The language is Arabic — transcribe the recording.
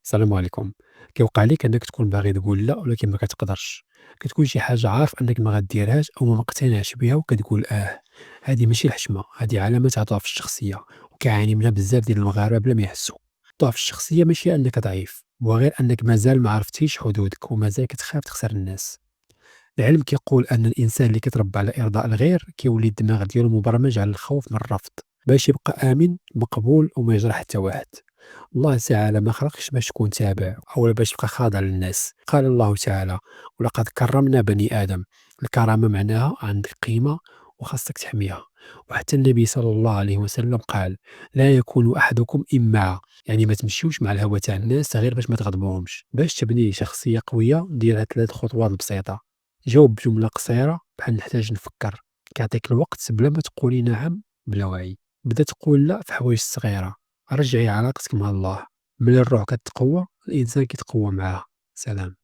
السلام عليكم. كيوقع لك أنك تكون باغي تقول لأ ولكن ما كتقدرش، كتقول شي حاجة عارف أنك ما غاديرهاش أو ما مقتنعش بها وكتقول هذه ماشي الحشمة، هذه علامة تاع ضعف الشخصية، وكيعاني منها بزاف ديال المغاربة بلا ما يحسوا. ضعف الشخصية ماشي أنك ضعيف، هو غير أنك مازال ما عرفتيش حدودك ومازال كتخاف تخسر الناس. العلم كيقول أن الإنسان اللي كيتربى على إرضاء الغير كيولي الدماغ ديالو مبرمج على الخوف من الرفض، باش يبقى آمن مقبول وما يجرح حتى واحد. الله تعالى ما خلقكش باش تكون تابع أو باش تبقى خاضع للناس. قال الله تعالى: ولقد كرمنا بني آدم. الكرامة معناها عندك قيمة وخاصك تحميها. وحتى النبي صلى الله عليه وسلم قال: لا يكون أحدكم إمعة، يعني ما تمشيوش مع الهوى تاع الناس غير باش ما تغضبوهمش. باش تبني شخصية قوية ديرها 3 خطوات بسيطة. جاوب بجملة قصيرة بحال نحتاج نفكر، كيعطيك الوقت بلا ما تقولي نعم بلا وعي. بدا تقول لأ في حوايج صغيرة. رجعي علاقتك مع الله، ملي الروح كتقوى الإنسان كيتقوى معاها. سلام.